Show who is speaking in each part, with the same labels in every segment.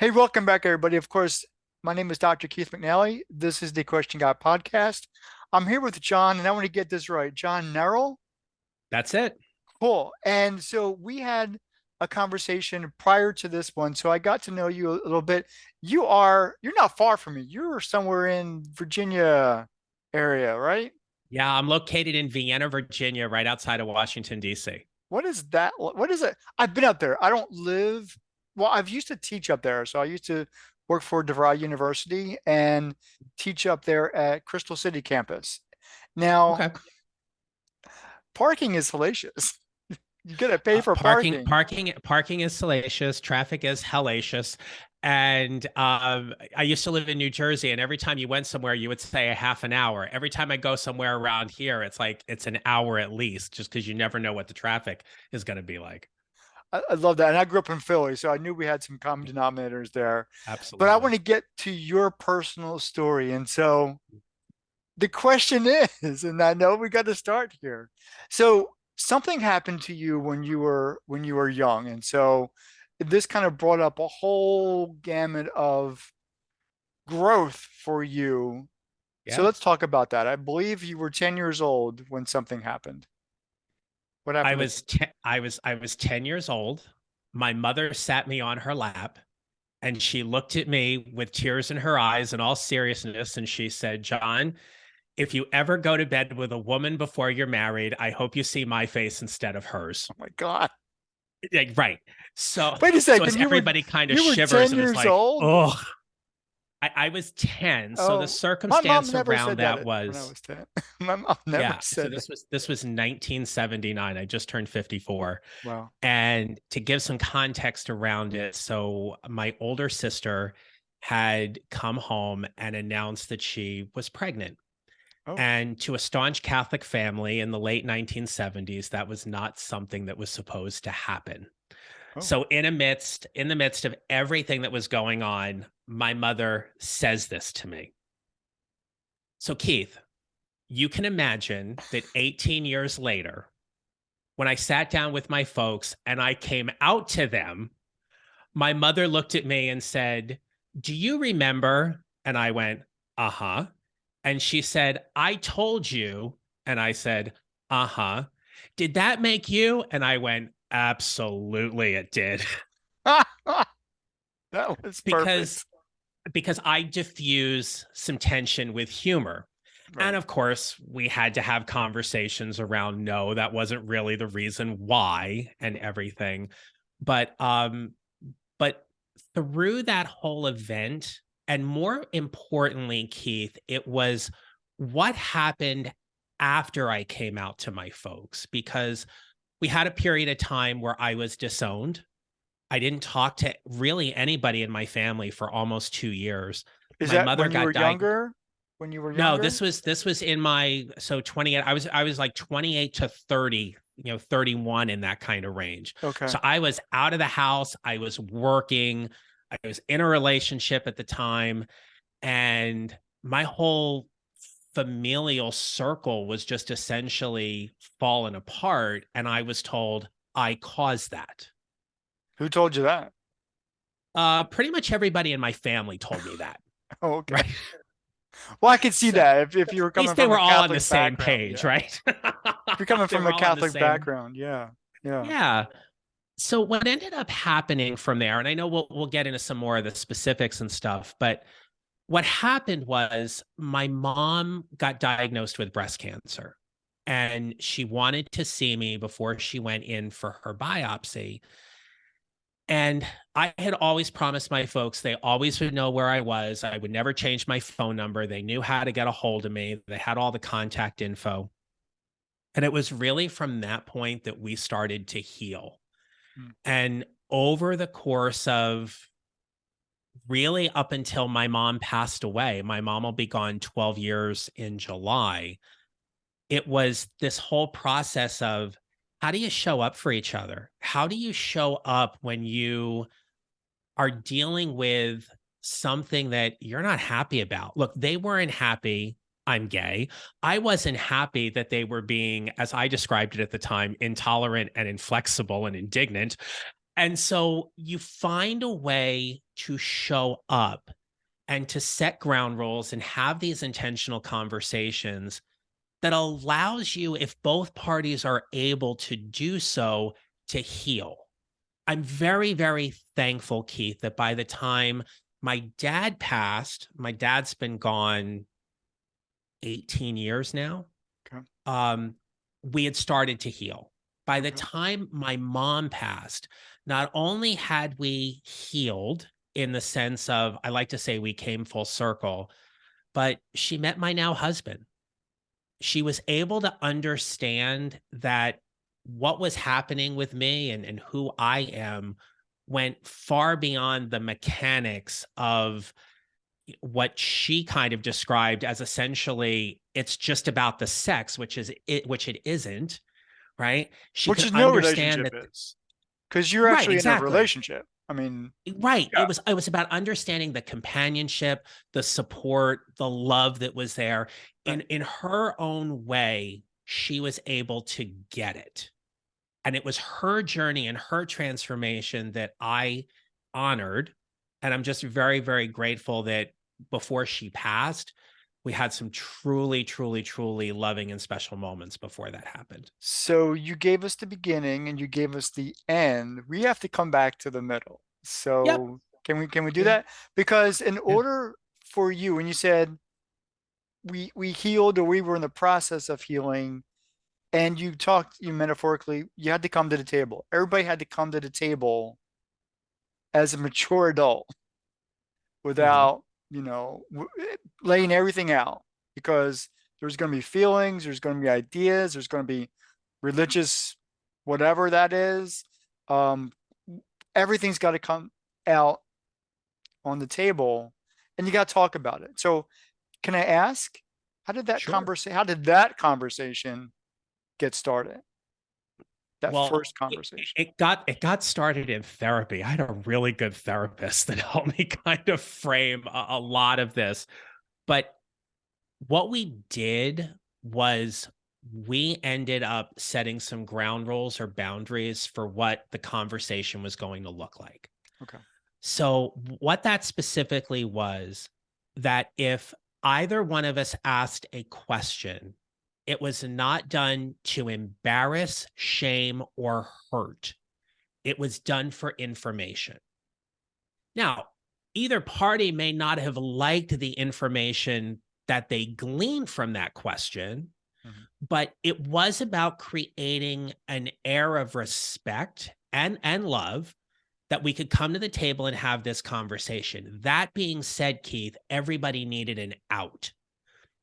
Speaker 1: Hey, welcome back, everybody. Of course, my name is Dr. Keith McNally. This is the Question God podcast. I'm here with John, and I want to get this right. John Nerrill.
Speaker 2: That's it.
Speaker 1: Cool. And so we had a conversation prior to this one, so I got to know you a little bit. You're not far from me. You're somewhere in Virginia area, right?
Speaker 2: Yeah, I'm located in Vienna, Virginia, right outside of Washington, D.C.
Speaker 1: What is that? What is it? I've been up there. I don't live, well, I've used to teach up there. So I used to work for DeVry University and teach up there at Crystal City campus. Now,
Speaker 2: Okay.
Speaker 1: parking is hellacious. You gotta pay
Speaker 2: Uh,
Speaker 1: for
Speaker 2: parking,
Speaker 1: parking.
Speaker 2: parking, parking is salacious. Traffic is hellacious. And I used to live in New Jersey, and every time you went somewhere, you would say a half an hour. Every time I go somewhere around here, it's like it's an hour at least, just because you never know what the traffic is going to be like.
Speaker 1: I love that. And I grew up in Philly, so I knew we had some common denominators there. But I want
Speaker 2: Absolutely.
Speaker 1: to get to your personal story. And so the question is, and I know we got to start here. So something happened to you when you were young, and so this kind of brought up a whole gamut of growth for you. So
Speaker 2: Yeah.
Speaker 1: let's talk about that. I believe you were 10 years old when something happened. What
Speaker 2: I
Speaker 1: happened with
Speaker 2: was I was 10 years old. My mother sat me on her lap and she looked at me with tears in her eyes in all seriousness and she said, "John, if you ever go to bed with a woman before you're married, I hope you see my face instead of hers."
Speaker 1: Oh my God.
Speaker 2: Like, right. So
Speaker 1: Wait a
Speaker 2: so as
Speaker 1: second,
Speaker 2: everybody kind of
Speaker 1: you were
Speaker 2: shivers
Speaker 1: 10
Speaker 2: and is
Speaker 1: years
Speaker 2: like,
Speaker 1: old?
Speaker 2: "Oh." I was 10. So the
Speaker 1: Oh, my mom
Speaker 2: circumstance
Speaker 1: never
Speaker 2: around
Speaker 1: said that
Speaker 2: that
Speaker 1: when I
Speaker 2: was,
Speaker 1: was 10. My mom never
Speaker 2: yeah. So
Speaker 1: said that.
Speaker 2: this was 1979. I just turned 54.
Speaker 1: Wow.
Speaker 2: And to give some context around it, so my older sister had come home and announced that she was pregnant.
Speaker 1: Oh,
Speaker 2: And to a staunch Catholic family in the late 1970s, that was not something that was supposed to happen.
Speaker 1: oh.
Speaker 2: So in the midst of everything that was going on, my mother says this to me. So Keith, you can imagine that 18 years later, when I sat down with my folks and I came out to them, my mother looked at me and said, "Do you remember?" And I went, "Uh huh." And she said, "I told you." And I said, "Uh huh." "Did that make you?" And I went, "Absolutely, it did."
Speaker 1: That was
Speaker 2: because
Speaker 1: perfect.
Speaker 2: because I diffuse some tension with humor. And
Speaker 1: Right.
Speaker 2: of course, we had to have conversations around no, that wasn't really the reason why and everything. But through that whole event, and more importantly, Keith, it was what happened after I came out to my folks, because we had a period of time where I was disowned. I didn't talk to really anybody in my family for almost 2 years.
Speaker 1: Is
Speaker 2: My
Speaker 1: that
Speaker 2: mother
Speaker 1: when you were
Speaker 2: got diagnosed.
Speaker 1: younger? When you were
Speaker 2: No,
Speaker 1: younger?
Speaker 2: this was in my, so 28. I was like 28 to 30, 31 in that kind of range.
Speaker 1: Okay.
Speaker 2: So I was out of the house. I was working. I was in a relationship at the time, and my whole familial circle was just essentially falling apart. And I was told I caused that.
Speaker 1: Who told you that?
Speaker 2: Pretty much everybody in my family told me that.
Speaker 1: Oh, okay.
Speaker 2: Right.
Speaker 1: Well, I could see
Speaker 2: So
Speaker 1: that if you were
Speaker 2: at least
Speaker 1: coming
Speaker 2: they
Speaker 1: from a
Speaker 2: were all on the
Speaker 1: Catholic
Speaker 2: same
Speaker 1: background.
Speaker 2: page,
Speaker 1: Yeah.
Speaker 2: right?
Speaker 1: If you're coming
Speaker 2: They
Speaker 1: from
Speaker 2: were
Speaker 1: a
Speaker 2: all on the
Speaker 1: Catholic
Speaker 2: same.
Speaker 1: background, yeah. Yeah.
Speaker 2: Yeah. So what ended up happening from there, and I know we'll get into some more of the specifics and stuff, but what happened was my mom got diagnosed with breast cancer, and she wanted to see me before she went in for her biopsy. And I had always promised my folks they always would know where I was. I would never change my phone number. They knew how to get a hold of me. They had all the contact info. And it was really from that point that we started to heal.
Speaker 1: Mm.
Speaker 2: And over the course of really up until my mom passed away, my mom will be gone 12 years in July. It was this whole process of how do you show up for each other? How do you show up when you are dealing with something that you're not happy about? Look, they weren't happy. I'm gay. I wasn't happy that they were being, as I described it at the time, intolerant and inflexible and indignant. And so you find a way to show up and to set ground rules and have these intentional conversations that allows you, if both parties are able to do so, to heal. I'm very, very thankful, Keith, that by the time my dad passed, my dad's been gone 18 years now.
Speaker 1: Okay.
Speaker 2: Um, we had started to heal. By the
Speaker 1: Okay.
Speaker 2: time my mom passed, not only had we healed in the sense of, I like to say we came full circle, but she met my now husband. She was able to understand that what was happening with me and who I am went far beyond the mechanics of what she kind of described as essentially it's just about the sex, which it isn't, right? She
Speaker 1: Which
Speaker 2: could
Speaker 1: is no
Speaker 2: understand
Speaker 1: relationship
Speaker 2: that.
Speaker 1: is, because you're
Speaker 2: Right,
Speaker 1: actually in a
Speaker 2: exactly.
Speaker 1: relationship. I mean,
Speaker 2: Right.
Speaker 1: yeah,
Speaker 2: It was about understanding the companionship, the support, the love that was there.
Speaker 1: right.
Speaker 2: In her own way, she was able to get it. And it was her journey and her transformation that I honored. And I'm just very, very grateful that before she passed, we had some truly, truly, truly loving and special moments before that happened.
Speaker 1: So you gave us the beginning and you gave us the end. We have to come back to the middle.
Speaker 2: Yep.
Speaker 1: So can we do
Speaker 2: Yeah.
Speaker 1: that? Because in
Speaker 2: Yeah.
Speaker 1: order for you, when you said we healed or we were in the process of healing, and you talked, you metaphorically, you had to come to the table. Everybody had to come to the table as a mature adult
Speaker 2: Hmm.
Speaker 1: without, laying everything out, because there's going to be feelings, there's going to be ideas, there's going to be religious, whatever that is. Um, Everything's got to come out on the table, and you got to talk about it. So, can I ask,
Speaker 2: Sure.
Speaker 1: how did that conversation get started? That
Speaker 2: Well,
Speaker 1: first conversation.
Speaker 2: it got started in therapy. I had a really good therapist that helped me kind of frame a lot of this. But what we did was we ended up setting some ground rules or boundaries for what the conversation was going to look like.
Speaker 1: Okay.
Speaker 2: So, what that specifically was that if either one of us asked a question, it was not done to embarrass, shame, or hurt. It was done for information. Now, either party may not have liked the information that they gleaned from that question,
Speaker 1: Mhm.
Speaker 2: but it was about creating an air of respect and love that we could come to the table and have this conversation. That being said, Keith, everybody needed an out.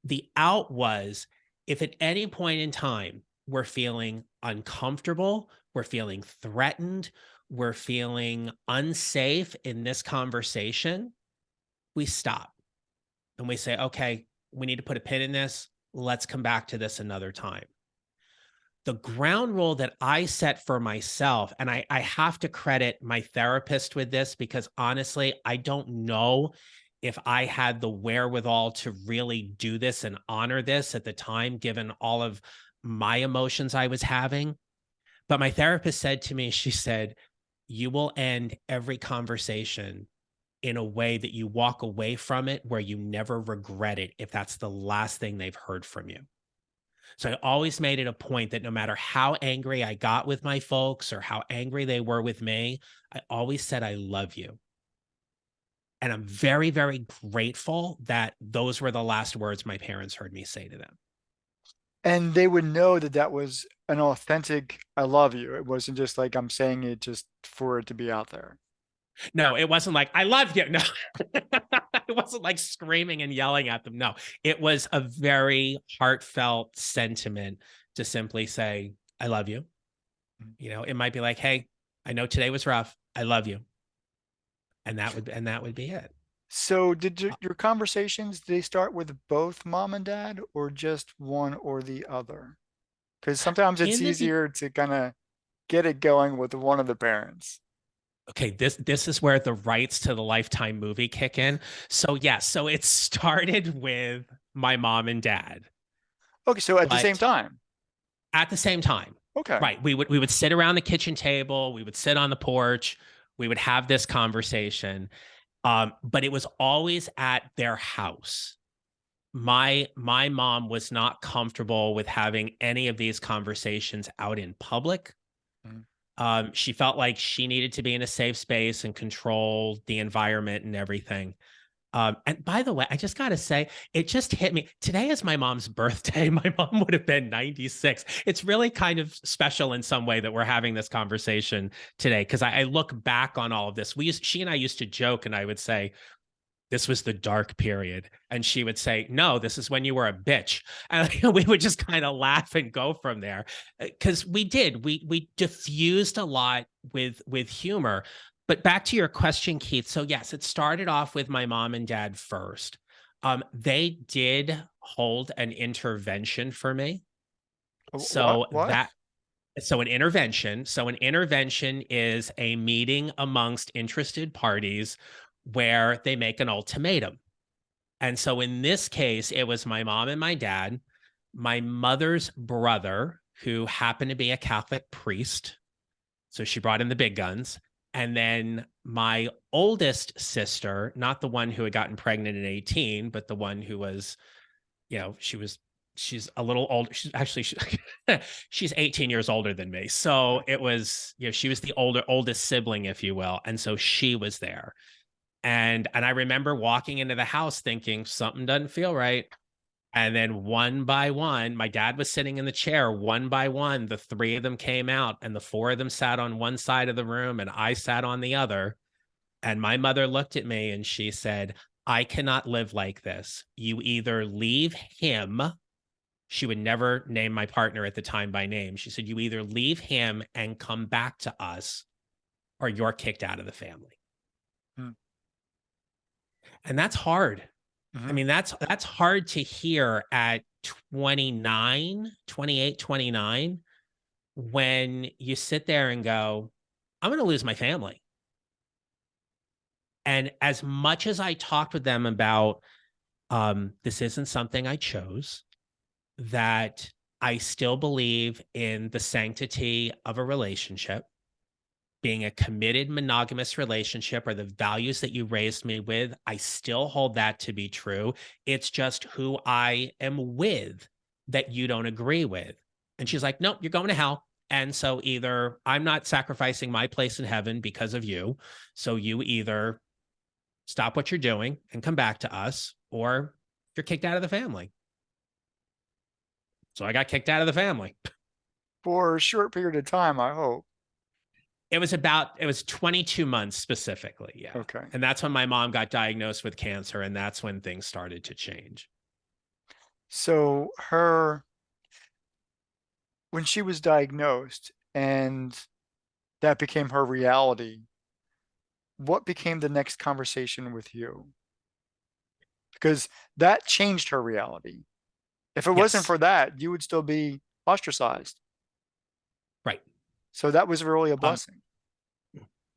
Speaker 2: The out was if at any point in time we're feeling uncomfortable, we're feeling threatened, we're feeling unsafe in this conversation, we stop and we say, okay, we need to put a pin in this. Let's come back to this another time. The ground rule that I set for myself, and I have to credit my therapist with this because honestly, I don't know if I had the wherewithal to really do this and honor this at the time, given all of my emotions I was having. But my therapist said to me, she said, you will end every conversation in a way that you walk away from it where you never regret it if that's the last thing they've heard from you. So I always made it a point that no matter how angry I got with my folks or how angry they were with me, I always said, I love you. And I'm very, very grateful that those were the last words my parents heard me say to them.
Speaker 1: And they would know that that was an authentic "I love you." It wasn't just like I'm saying it just for it to be out there.
Speaker 2: No, it wasn't like, I love you. No, it wasn't like screaming and yelling at them. No, it was a very heartfelt sentiment to simply say, I love you.
Speaker 1: Mhm.
Speaker 2: You know, it might be like, hey, I know today was rough. I love you. And that would be it.
Speaker 1: So, did your conversations, did they start with both mom and dad or just one or the other? Because sometimes it's
Speaker 2: In the
Speaker 1: easier to kind of get it going with one of the parents.
Speaker 2: Okay, this is where the rights to the Lifetime movie kick in. So yes, so it started with my mom and dad,
Speaker 1: Okay, so at the same
Speaker 2: but
Speaker 1: time.
Speaker 2: at the same time.
Speaker 1: Okay.
Speaker 2: Right. We would sit around the kitchen table, we would sit on the porch, we would have this conversation. But it was always at their house. My mom was not comfortable with having any of these conversations out in public.
Speaker 1: Mhm.
Speaker 2: She felt like she needed to be in a safe space and control the environment and everything. And by the way, I just got to say, it just hit me. Today is my mom's birthday. My mom would have been 96. It's really kind of special in some way that we're having this conversation today because I look back on all of this. She and I used to joke, and I would say, this was the dark period. And she would say, no, this is when you were a bitch. And we would just kind of laugh and go from there. Because we diffused a lot with humor. But back to your question, Keith. So yes, it started off with my mom and dad first. They did hold an intervention for me.
Speaker 1: What?
Speaker 2: So
Speaker 1: What?
Speaker 2: an intervention is a meeting amongst interested parties where they make an ultimatum. And so in this case, it was my mom and my dad, my mother's brother, who happened to be a Catholic priest. So she brought in the big guns. And then my oldest sister, not the one who had gotten pregnant at 18, but the one who was, she's a little old. She's 18 years older than me. So it was, she was the oldest sibling, if you will. And so she was there. And I remember walking into the house thinking something doesn't feel right. And then one by one, my dad was sitting in the chair. One by one, the three of them came out, and the four of them sat on one side of the room, and I sat on the other. And my mother looked at me and she said, I cannot live like this. You either leave him. She would never name my partner at the time by name. She said, you either leave him and come back to us, or you're kicked out of the family. And that's hard. I
Speaker 1: Mm-hmm.
Speaker 2: mean, that's hard to hear at 29, 28, 29, when you sit there and go, I'm going to lose my family. And as much as I talked with them about this isn't something I chose, that I still believe in the sanctity of a relationship, being a committed monogamous relationship or the values that you raised me with, I still hold that to be true. It's just who I am with that you don't agree with. And she's like, nope, you're going to hell. And so either I'm not sacrificing my place in heaven because of you. So you either stop what you're doing and come back to us, or you're kicked out of the family. So I got kicked out of the family.
Speaker 1: For a short period of time, I hope.
Speaker 2: It was 22 months specifically. Yeah.
Speaker 1: Okay.
Speaker 2: And that's when my mom got diagnosed with cancer. And that's when things started to change.
Speaker 1: So when she was diagnosed and that became her reality, what became the next conversation with you? Because that changed her reality. If it wasn't
Speaker 2: Yes.
Speaker 1: for that, you would still be ostracized.
Speaker 2: Right.
Speaker 1: So that was really a
Speaker 2: Um,
Speaker 1: blessing.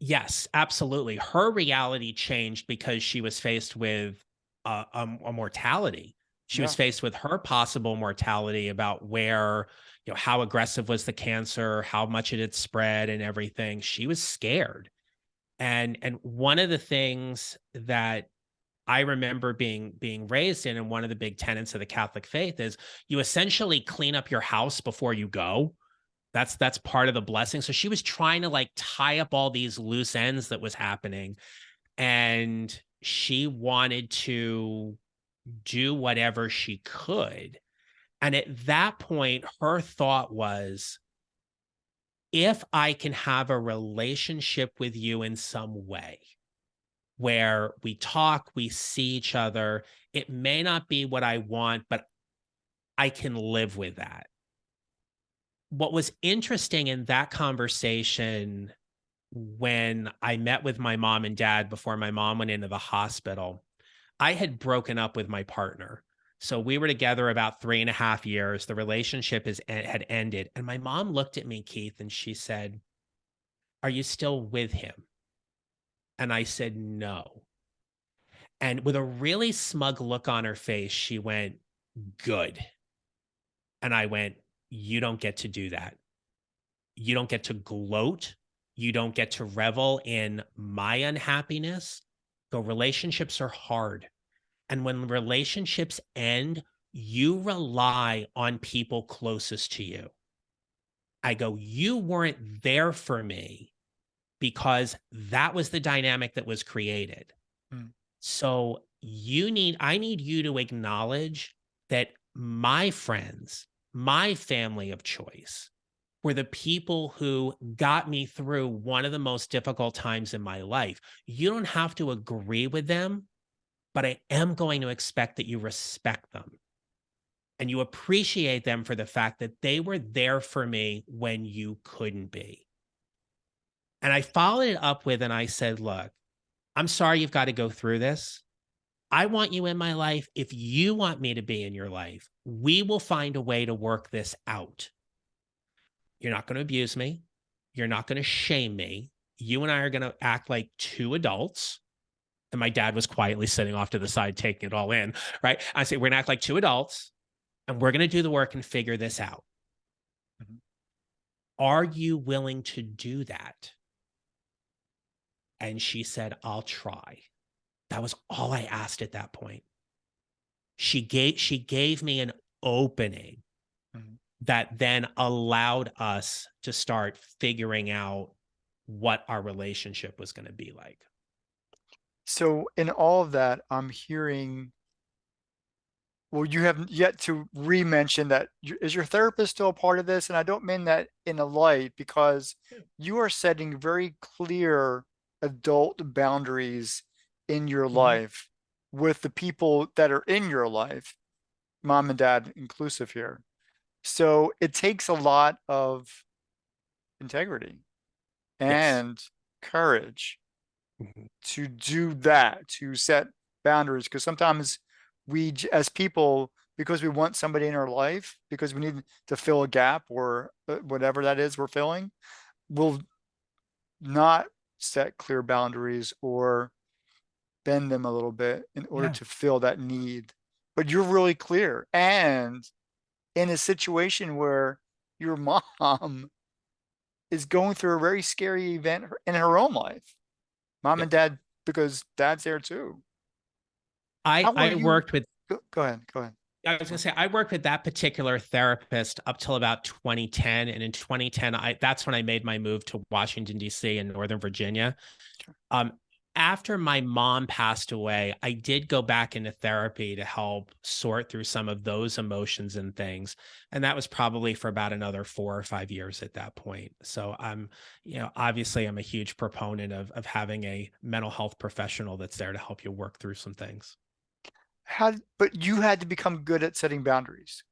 Speaker 2: yes, absolutely. Her reality changed because she was faced with a mortality. She was
Speaker 1: Yeah.
Speaker 2: faced with her possible mortality about where, how aggressive was the cancer, how much it had spread and everything. She was scared. And one of the things that I remember being raised in, and one of the big tenets of the Catholic faith is you essentially clean up your house before you go. That's part of the blessing. So she was trying to like tie up all these loose ends that was happening, and she wanted to do whatever she could. And at that point, her thought was, if I can have a relationship with you in some way, where we talk, we see each other. It may not be what I want, but I can live with that. What was interesting in that conversation when I met with my mom and dad before my mom went into the hospital, I had broken up with my partner. So we were together about 3.5 years. The relationship had ended. And my mom looked at me, Keith, and she said, are you still with him? And I said, no. And with a really smug look on her face, she went, good. And I went, you don't get to do that. You don't get to gloat. You don't get to revel in my unhappiness. The relationships are hard. And when relationships end, you rely on people closest to you. I go, you weren't there for me because that was the dynamic that was created.
Speaker 1: Mm,
Speaker 2: So I need you to acknowledge that my friends, my family of choice were the people who got me through one of the most difficult times in my life. You don't have to agree with them, but I am going to expect that you respect them and you appreciate them for the fact that they were there for me when you couldn't be. And I followed it up with, and I said, look, I'm sorry you've got to go through this. I want you in my life. If you want me to be in your life, we will find a way to work this out. You're not going to abuse me. You're not going to shame me. You and I are going to act like two adults. And my dad was quietly sitting off to the side, taking it all in. Right. I say, we're going to act like two adults and we're going to do the work and figure this out.
Speaker 1: mhm.
Speaker 2: Are you willing to do that? And she said, I'll try. That was all I asked at that point. She gave me an opening
Speaker 1: Mhm.
Speaker 2: that then allowed us to start figuring out what our relationship was going to be like.
Speaker 1: So in all of that, I'm hearing, well, you haven't yet to re-mention that is your therapist still a part of this? And I don't mean that in a light because you are setting very clear adult boundaries in your
Speaker 2: Mhm.
Speaker 1: life with the people that are in your life, mom and dad inclusive here. So it takes a lot of integrity
Speaker 2: Yes.
Speaker 1: and courage
Speaker 2: Mhm.
Speaker 1: to do that, to set boundaries. Because sometimes as people, because we want somebody in our life, because we need to fill a gap or whatever that is we're filling, we'll not set clear boundaries or bend them a little bit in order
Speaker 2: Yeah.
Speaker 1: to fill that need. But you're really clear. And in a situation where your mom is going through a very scary event in her own life, mom and
Speaker 2: Yep.
Speaker 1: dad, because dad's there too.
Speaker 2: I
Speaker 1: How are
Speaker 2: I
Speaker 1: you?
Speaker 2: worked with
Speaker 1: Go ahead. Go ahead.
Speaker 2: I was going to say I worked with that particular therapist up till about 2010, and in 2010 that's when I made my move to Washington D.C. and Northern Virginia. Um, After my mom passed away, I did go back into therapy to help sort through some of those emotions and things. And that was probably for about another 4 or 5 years at that point. So obviously I'm a huge proponent of having a mental health professional that's there to help you work through some things.
Speaker 1: But you had to become good at setting boundaries.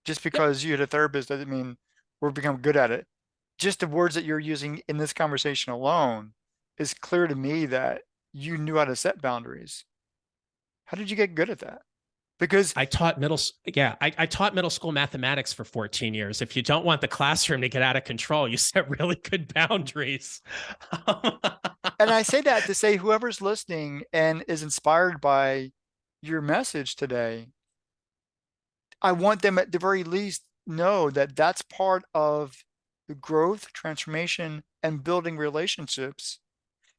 Speaker 1: Just
Speaker 2: Yep.
Speaker 1: because you had a therapist doesn't mean we're become good at it. Just the words that you're using in this conversation alone is clear to me that you knew how to set boundaries. How did you get good at that? Because,
Speaker 2: I taught middle school mathematics for 14 years. If you don't want the classroom to get out of control, you set really good boundaries.
Speaker 1: and I say that to say whoever's listening and is inspired by your message today, I want them at the very least know that that's part of the growth, transformation, and building relationships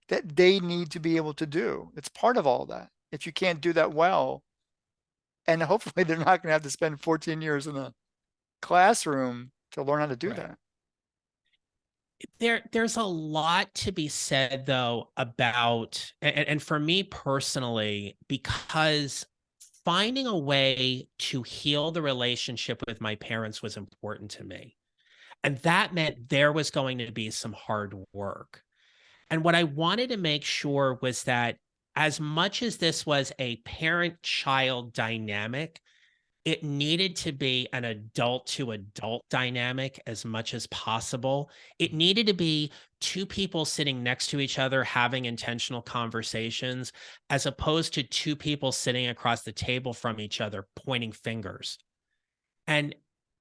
Speaker 1: that they need to be able to do. It's part of all that. If you can't do that well, and hopefully they're not going to have to spend 14 years in a classroom to learn how to do
Speaker 2: Right.
Speaker 1: that.
Speaker 2: There's a lot to be said though about and for me personally, because finding a way to heal the relationship with my parents was important to me. And that meant there was going to be some hard work. And what I wanted to make sure was that as much as this was a parent child dynamic, it needed to be an adult to adult dynamic as much as possible. It needed to be two people sitting next to each other having intentional conversations, as opposed to two people sitting across the table from each other pointing fingers. And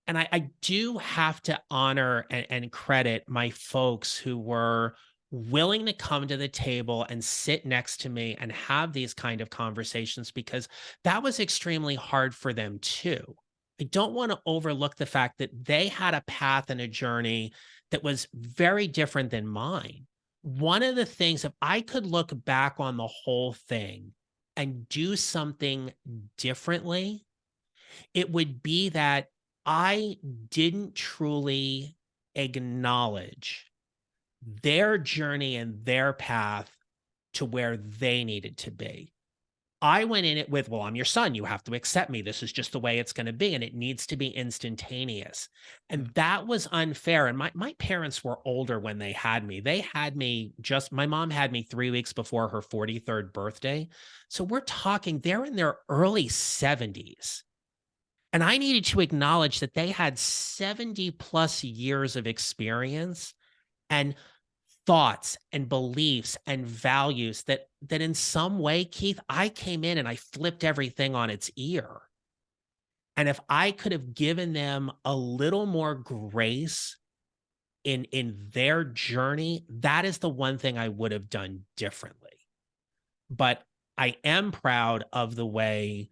Speaker 2: I do have to honor and credit my folks who were willing to come to the table and sit next to me and have these kind of conversations because that was extremely hard for them too. I don't want to overlook the fact that they had a path and a journey that was very different than mine. One of the things, if I could look back on the whole thing and do something differently, it would be that I didn't truly acknowledge their journey and their path to where they needed to be. I went in it with, well, I'm your son. You have to accept me. This is just the way it's going to be. And it needs to be instantaneous. And
Speaker 1: Mm.
Speaker 2: that was unfair. And my parents were older when they had me. They had me just, my mom had me 3 weeks before her 43rd birthday. So we're talking, they're in their early 70s. And I needed to acknowledge that they had 70 plus years of experience and thoughts and beliefs and values that in some way, Keith, I came in and I flipped everything on its ear. And if I could have given them a little more grace in their journey, that is the one thing I would have done differently. But I am proud of the way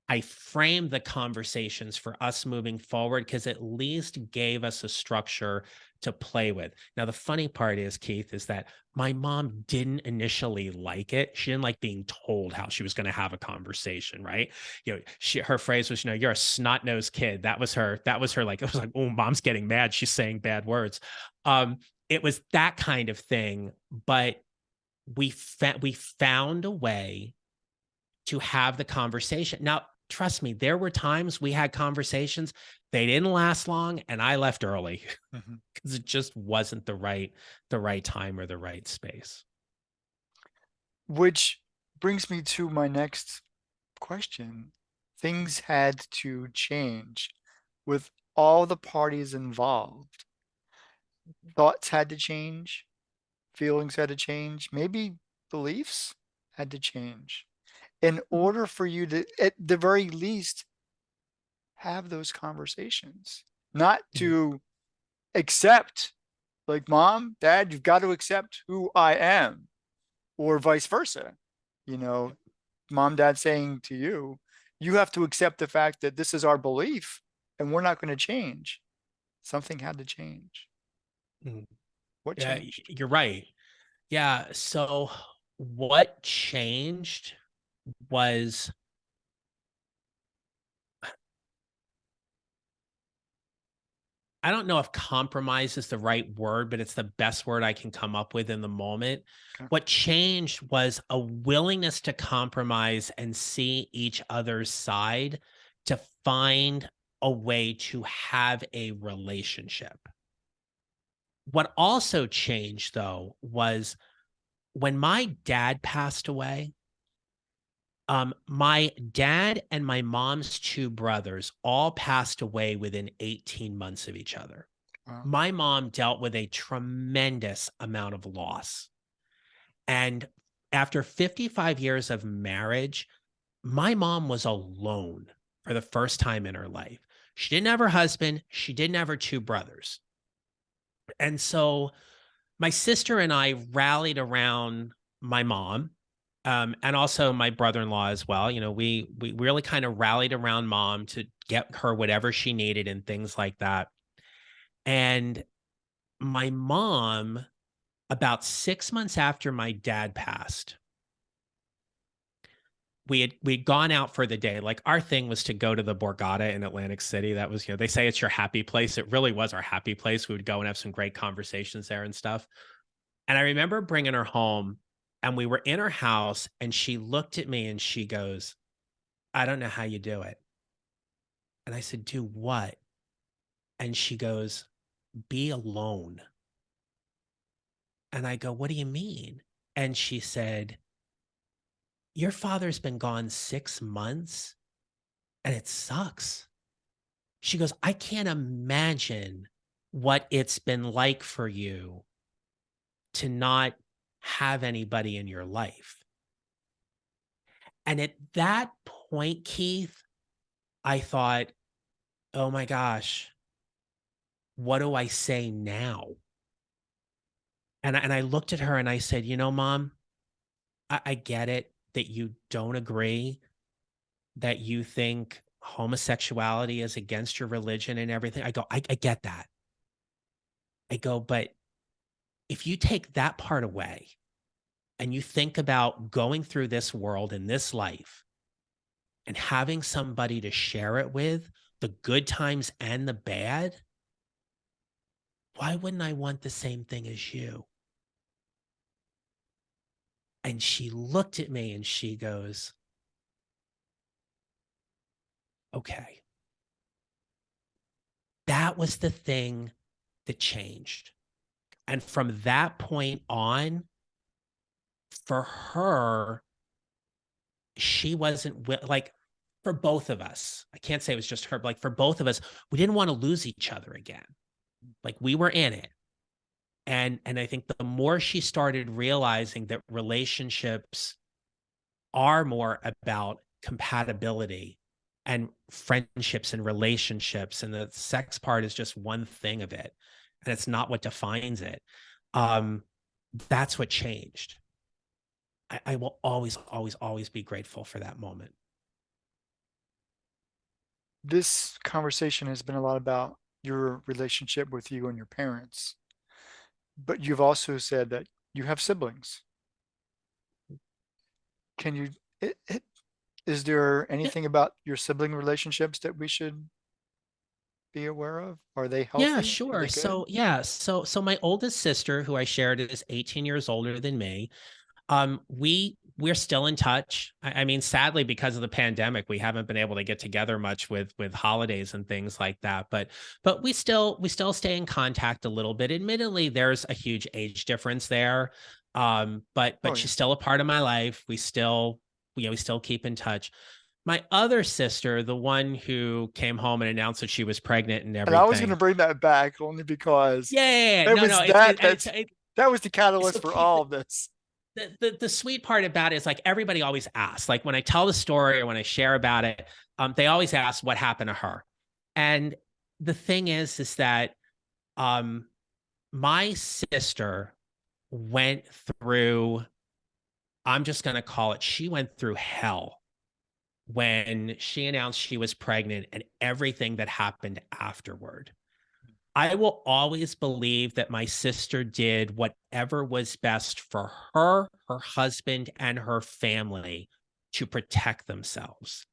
Speaker 2: I framed the conversations for us moving forward because at least gave us a structure to play with. Now, the funny part is, Keith, is that my mom didn't initially like it. She didn't like being told how she was going to have a conversation, right? Her phrase was, you're a snot-nosed kid. That was her. That was her. Like, it was like, oh, mom's getting mad. She's saying bad words. It was that kind of thing. But we found a way to have the conversation. Now, trust me, there were times we had conversations, they didn't last long, and I left early
Speaker 1: Mhm.
Speaker 2: because it just wasn't the right time or the right space.
Speaker 1: Which brings me to my next question. Things had to change with all the parties involved. Thoughts had to change, feelings had to change, maybe beliefs had to change in
Speaker 2: Mhm,
Speaker 1: order for you to, at the very least, have those conversations. Not
Speaker 2: mhm,
Speaker 1: to accept, like, mom, dad, you've got to accept who I am, or vice versa. You know, mom, dad saying to you, you have to accept the fact that this is our belief and we're not going to change. Something had to change.
Speaker 2: mhm.
Speaker 1: What
Speaker 2: Yeah,
Speaker 1: changed?
Speaker 2: you're right. Yeah. So what changed was, I don't know if compromise is the right word, but it's the best word I can come up with in the moment.
Speaker 1: Okay.
Speaker 2: What changed was a willingness to compromise and see each other's side to find a way to have a relationship. What also changed, though, was when my dad passed away. My dad and my mom's two brothers all passed away within 18 months of each other.
Speaker 1: Wow.
Speaker 2: My mom dealt with a tremendous amount of loss. And after 55 years of marriage, my mom was alone for the first time in her life. She didn't have her husband, she didn't have her two brothers. And so my sister and I rallied around my mom, and also my brother-in-law as well. We really kind of rallied around mom to get her whatever she needed and things like that. And my mom, about 6 months after my dad passed, we'd gone out for the day. Like, our thing was to go to the Borgata in Atlantic City. That was, they say it's your happy place. It really was our happy place. We would go and have some great conversations there and stuff. And I remember bringing her home, and we were in her house, and she looked at me and she goes, I don't know how you do it. And I said, do what? And she goes, be alone. And I go, what do you mean? And she said, your father's been gone 6 months and it sucks. She goes, I can't imagine what it's been like for you to not have anybody in your life. And at that point, Keith, I thought, oh my gosh, what do I say now? And I looked at her and I said, mom, I get it that you don't agree, that you think homosexuality is against your religion and everything. I go, I get that. I go, but if you take that part away and you think about going through this world and this life and having somebody to share it with, the good times and the bad, why wouldn't I want the same thing as you? And she looked at me and she goes, okay. That was the thing that changed. And from that point on, for her, she wasn't like, for both of us, I can't say it was just her, but like for both of us, we didn't want to lose each other again. Like we were in it. And I think the more she started realizing that relationships are more about compatibility and friendships and relationships, and the sex part is just one thing of it, and it's not what defines it. um that's what changed. I will always, always, always be grateful for that moment.
Speaker 1: This conversation has been a lot about your relationship with you and your parents, but you've also said that you have siblings. Can you, is there
Speaker 2: Yeah,
Speaker 1: anything about your sibling relationships that we should be aware of? Are they
Speaker 2: yeah,
Speaker 1: healthy? Are
Speaker 2: sure.
Speaker 1: they good?
Speaker 2: So my oldest sister, who I shared, is 18 years older than me. We're still in touch. I mean, sadly, because of the pandemic, we haven't been able to get together much with holidays and things like that. But we still stay in contact a little bit. Admittedly, there's a huge age difference there.
Speaker 1: Oh
Speaker 2: But
Speaker 1: yeah.
Speaker 2: she's still a part of my life. We still keep in touch. My other sister, the one who came home and announced that she was pregnant and
Speaker 1: And I was going to
Speaker 2: everything.
Speaker 1: bring that back only because
Speaker 2: Yeah,
Speaker 1: it
Speaker 2: no,
Speaker 1: was
Speaker 2: no,
Speaker 1: that was the
Speaker 2: it's
Speaker 1: catalyst for
Speaker 2: okay.
Speaker 1: all of this.
Speaker 2: The sweet part about it is like everybody always asks, like when I tell the story or when I share about it, they always ask what happened to her. And the thing is that um, my sister went through, I'm just going to call it, she went through hell when she announced she was pregnant and everything that happened afterward. I will always believe that my sister did whatever was best for her, her husband, and her family to protect themselves.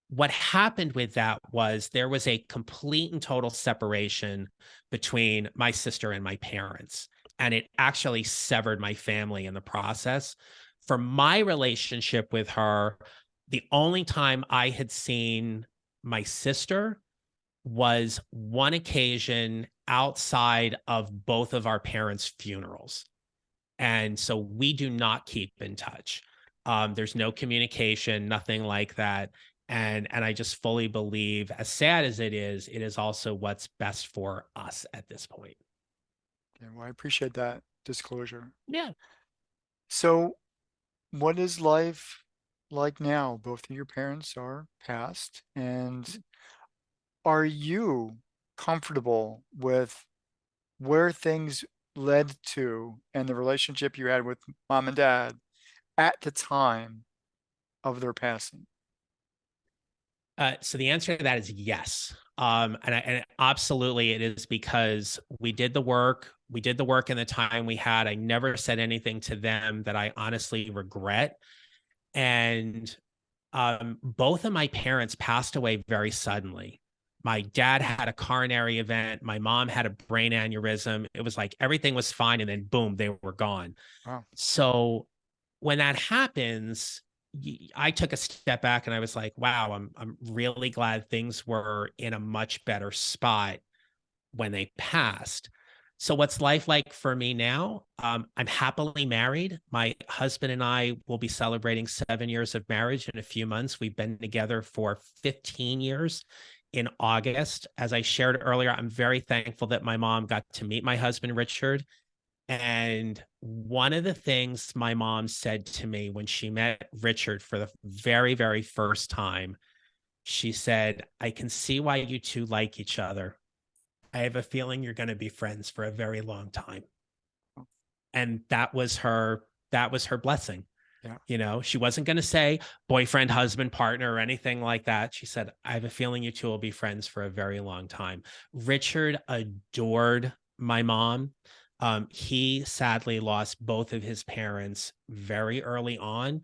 Speaker 2: What happened with that was there was a complete and total separation between my sister and my parents. And it actually severed my family in the process. For my relationship with her, the only time I had seen my sister was one occasion outside of both of our parents' funerals. And so we do not keep in touch. There's no communication, nothing like that. And I just fully believe, as sad as it is also what's best for us at this point.
Speaker 1: Yeah, well, I appreciate that disclosure.
Speaker 2: Yeah.
Speaker 1: So, what is life like now? Both of your parents are passed, and are you comfortable with where things led to and the relationship you had with mom and dad at the time of their passing?
Speaker 2: So the answer to that is yes. And absolutely it is, because we did the work. We did the work in the time we had. I never said anything to them that I honestly regret. And both of my parents passed away very suddenly. My dad had a coronary event. My mom had a brain aneurysm. It was like everything was fine, and then boom, they were gone.
Speaker 1: Wow.
Speaker 2: So when that happens, I took a step back and I was like, wow, I'm really glad things were in a much better spot when they passed. So what's life like for me now? I'm happily married. My husband and I will be celebrating 7 years of marriage in a few months. We've been together for 15 years in August. As I shared earlier, I'm very thankful that my mom got to meet my husband, Richard. And one of the things my mom said to me when she met Richard for the very, very first time, she said, I can see why you two like each other. I have a feeling you're going to be friends for a very long time. And that was her blessing.
Speaker 1: Yeah.
Speaker 2: She wasn't going to say boyfriend, husband, partner, or anything like that. She said, I have a feeling you two will be friends for a very long time. Richard adored my mom, he sadly lost both of his parents very early on.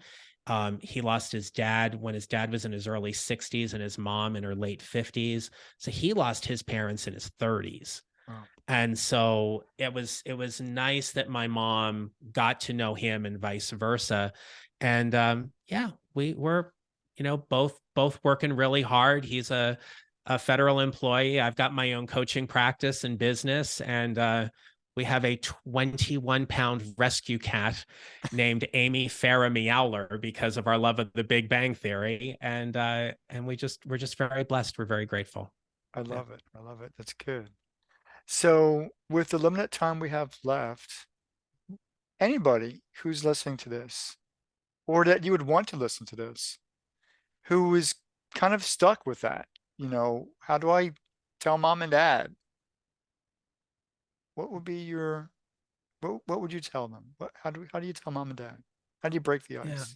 Speaker 2: He lost his dad when his dad was in his early 60s and his mom in her late 50s. So he lost his parents in his 30s.
Speaker 1: Wow,
Speaker 2: And so it was nice that my mom got to know him and vice versa. And yeah, we're both working really hard. He's a federal employee. I've got my own coaching practice and business, and we have a 21-pound rescue cat named Amy Farrah Meowler because of our love of the Big Bang Theory. And we're just very blessed. We're very grateful.
Speaker 1: I
Speaker 2: Yeah.
Speaker 1: love it. I love it. That's good. So, with the limited time we have left, anybody who's listening to this, or that you would want to listen to this, who is kind of stuck with that, how do I tell mom and dad? What would be your, what would you tell them? How do you tell mom and dad? How do you break the
Speaker 2: Yeah.
Speaker 1: ice?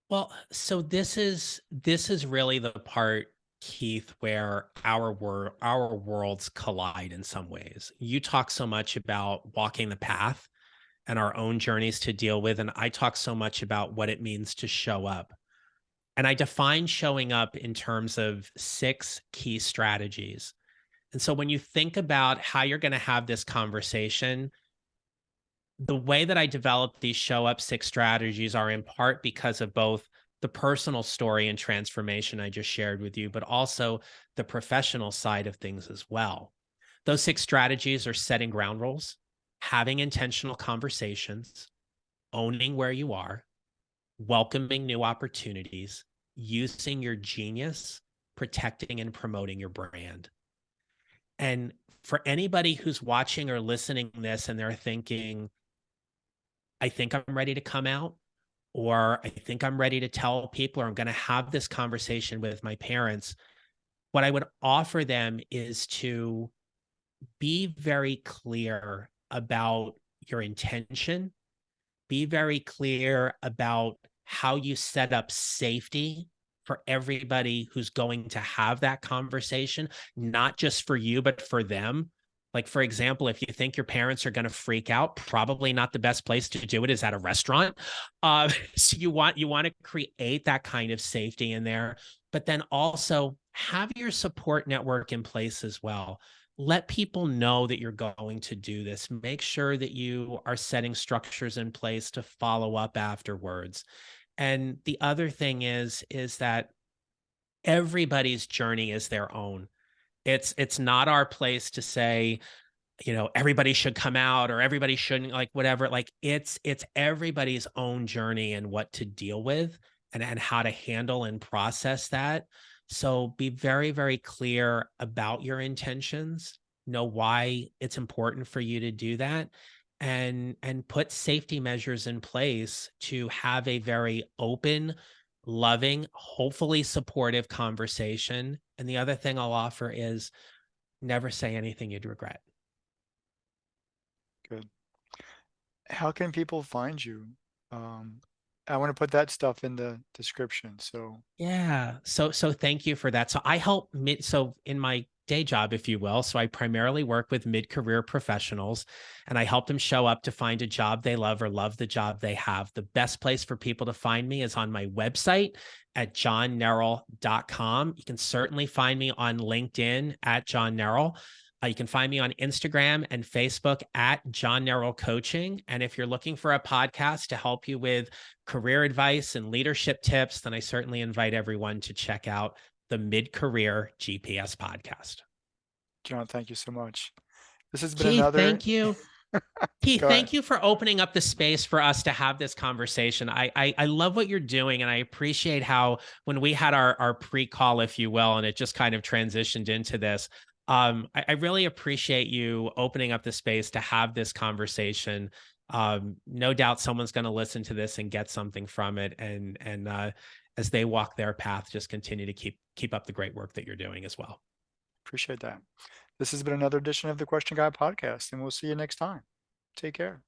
Speaker 2: Well, so this is really the part, Keith, where our worlds collide in some ways. You talk so much about walking the path and our own journeys to deal with, and I talk so much about what it means to show up. And I define showing up in terms of 6 key strategies. And so when you think about how you're going to have this conversation, the way that I develop these show up 6 strategies are in part because of both the personal story and transformation I just shared with you, but also the professional side of things as well. Those 6 strategies are setting ground rules, having intentional conversations, owning where you are, welcoming new opportunities, using your genius, protecting and promoting your brand. And for anybody who's watching or listening to this and they're thinking, I think I'm ready to come out, or I think I'm ready to tell people, or I'm going to have this conversation with my parents, what I would offer them is to be very clear about your intention, be very clear about how you set up safety for everybody who's going to have that conversation, not just for you, but for them. Like, for example, if you think your parents are going to freak out, probably not the best place to do it is at a restaurant. So you want to create that kind of safety in there, but then also have your support network in place as well. Let people know that you're going to do this. Make sure that you are setting structures in place to follow up afterwards. And the other thing is that everybody's journey is their own. It's not our place to say, everybody should come out or everybody shouldn't, like whatever. Like it's everybody's own journey and what to deal with and how to handle and process that. So be very, very clear about your intentions, know why it's important for you to do that, and put safety measures in place to have a very open, loving, hopefully supportive conversation. And the other thing I'll offer is never say anything you'd regret.
Speaker 1: Good. How can people find you? Um, I want to put that stuff in the description. So,
Speaker 2: Yeah. So thank you for that. So I help in my day job, if you will. So I primarily work with mid-career professionals and I help them show up to find a job they love or love the job they have. The best place for people to find me is on my website at johnneral.com. You can certainly find me on LinkedIn at John Neral. You can find me on Instagram and Facebook at John Neral Coaching. And if you're looking for a podcast to help you with career advice and leadership tips, then I certainly invite everyone to check out the Mid Career GPS podcast.
Speaker 1: John, thank you so much. This has been
Speaker 2: Keith,
Speaker 1: another.
Speaker 2: thank you. Keith,
Speaker 1: Go ahead.
Speaker 2: thank you for opening up the space for us to have this conversation. I love what you're doing, and I appreciate how when we had our pre-call, if you will, and it just kind of transitioned into this. I really appreciate you opening up the space to have this conversation. No doubt someone's going to listen to this and get something from it, and as they walk their path, just continue to keep up the great work that you're doing as well.
Speaker 1: Appreciate that. This has been another edition of the Question Guy podcast, and we'll see you next time. Take care.